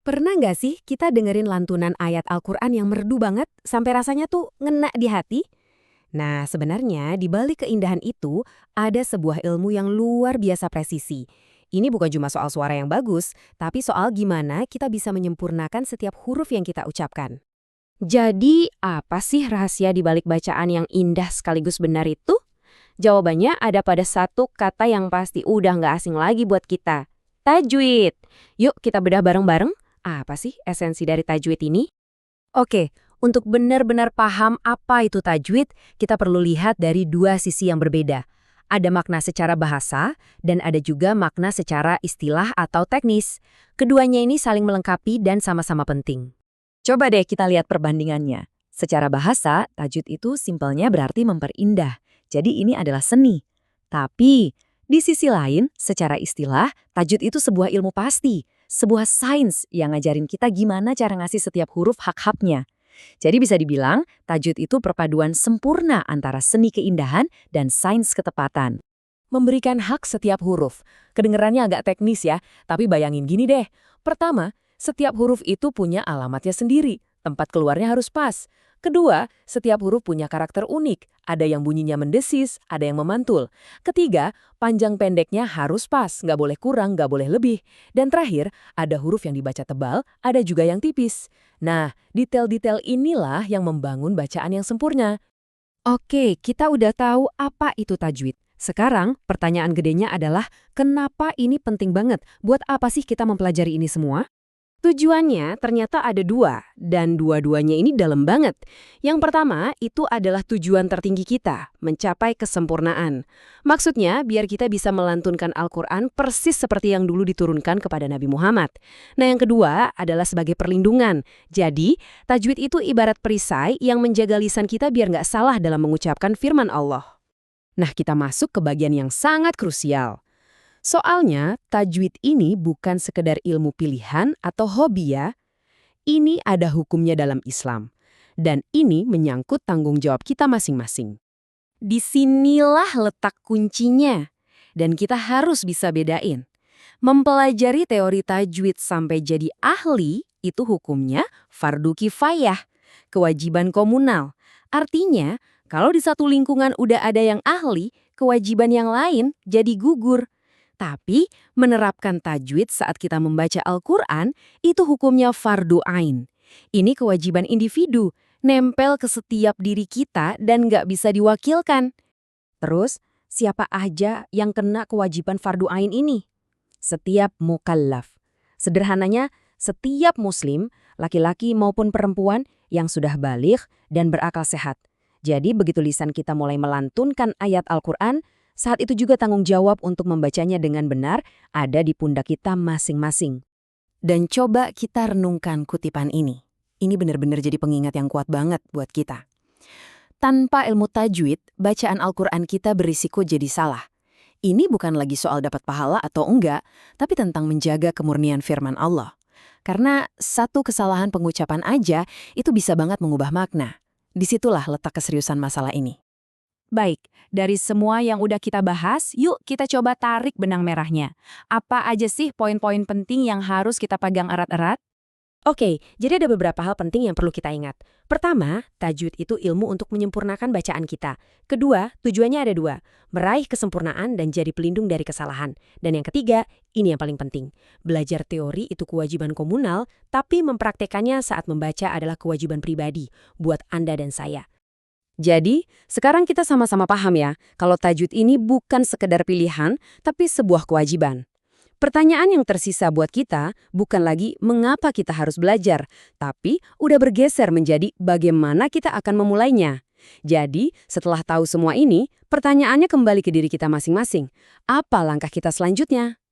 Pernah nggak sih kita dengerin lantunan ayat Al-Quran yang merdu banget sampai rasanya tuh ngena di hati? Nah, sebenarnya di balik keindahan itu ada sebuah ilmu yang luar biasa presisi. Ini bukan cuma soal suara yang bagus, tapi soal gimana kita bisa menyempurnakan setiap huruf yang kita ucapkan. Jadi, apa sih rahasia di balik bacaan yang indah sekaligus benar itu? Jawabannya ada pada satu kata yang pasti udah nggak asing lagi buat kita. Tajwid. Yuk kita bedah bareng-bareng. Apa sih esensi dari tajwid ini? Oke, untuk benar-benar paham apa itu tajwid, kita perlu lihat dari dua sisi yang berbeda. Ada makna secara bahasa, dan ada juga makna secara istilah atau teknis. Keduanya ini saling melengkapi dan sama-sama penting. Coba deh kita lihat perbandingannya. Secara bahasa, tajwid itu simpelnya berarti memperindah. Jadi ini adalah seni. Tapi, di sisi lain, secara istilah, tajwid itu sebuah ilmu pasti. Sebuah sains yang ngajarin kita gimana cara ngasih setiap huruf hak-haknya. Jadi bisa dibilang, tajwid itu perpaduan sempurna antara seni keindahan dan sains ketepatan. Memberikan hak setiap huruf. Kedengerannya agak teknis ya, tapi bayangin gini deh. Pertama, setiap huruf itu punya alamatnya sendiri. Tempat keluarnya harus pas. Kedua, setiap huruf punya karakter unik. Ada yang bunyinya mendesis, ada yang memantul. Ketiga, panjang pendeknya harus pas, nggak boleh kurang, nggak boleh lebih. Dan terakhir, ada huruf yang dibaca tebal, ada juga yang tipis. Nah, detail-detail inilah yang membangun bacaan yang sempurna. Oke, kita udah tahu apa itu tajwid. Sekarang, pertanyaan gedenya adalah, kenapa ini penting banget? Buat apa sih kita mempelajari ini semua? Tujuannya ternyata ada dua, dan dua-duanya ini dalam banget. Yang pertama, itu adalah tujuan tertinggi kita, mencapai kesempurnaan. Maksudnya, biar kita bisa melantunkan Al-Quran persis seperti yang dulu diturunkan kepada Nabi Muhammad. Nah, yang kedua adalah sebagai perlindungan. Jadi, tajwid itu ibarat perisai yang menjaga lisan kita biar nggak salah dalam mengucapkan firman Allah. Nah, kita masuk ke bagian yang sangat krusial. Soalnya, tajwid ini bukan sekedar ilmu pilihan atau hobi ya. Ini ada hukumnya dalam Islam. Dan ini menyangkut tanggung jawab kita masing-masing. Disinilah letak kuncinya. Dan kita harus bisa bedain. Mempelajari teori tajwid sampai jadi ahli, itu hukumnya fardu kifayah, kewajiban komunal. Artinya, kalau di satu lingkungan udah ada yang ahli, kewajiban yang lain jadi gugur. Tapi, menerapkan tajwid saat kita membaca Al-Quran, itu hukumnya fardu ain. Ini kewajiban individu, nempel ke setiap diri kita dan nggak bisa diwakilkan. Terus, siapa aja yang kena kewajiban fardu ain ini? Setiap mukallaf. Sederhananya, setiap muslim, laki-laki maupun perempuan yang sudah baligh dan berakal sehat. Jadi, begitu lisan kita mulai melantunkan ayat Al-Quran, saat itu juga tanggung jawab untuk membacanya dengan benar ada di pundak kita masing-masing. Dan coba kita renungkan kutipan ini. Ini benar-benar jadi pengingat yang kuat banget buat kita. Tanpa ilmu tajwid, bacaan Al-Quran kita berisiko jadi salah. Ini bukan lagi soal dapat pahala atau enggak, tapi tentang menjaga kemurnian firman Allah. Karena satu kesalahan pengucapan aja itu bisa banget mengubah makna. Disitulah letak keseriusan masalah ini. Baik, dari semua yang udah kita bahas, yuk kita coba tarik benang merahnya. Apa aja sih poin-poin penting yang harus kita pegang erat-erat? Oke, jadi ada beberapa hal penting yang perlu kita ingat. Pertama, tajwid itu ilmu untuk menyempurnakan bacaan kita. Kedua, tujuannya ada dua, meraih kesempurnaan dan jadi pelindung dari kesalahan. Dan yang ketiga, ini yang paling penting. Belajar teori itu kewajiban komunal, tapi mempraktekannya saat membaca adalah kewajiban pribadi, buat Anda dan saya. Jadi, sekarang kita sama-sama paham ya, kalau tajwid ini bukan sekedar pilihan, tapi sebuah kewajiban. Pertanyaan yang tersisa buat kita bukan lagi mengapa kita harus belajar, tapi udah bergeser menjadi bagaimana kita akan memulainya. Jadi, setelah tahu semua ini, pertanyaannya kembali ke diri kita masing-masing. Apa langkah kita selanjutnya?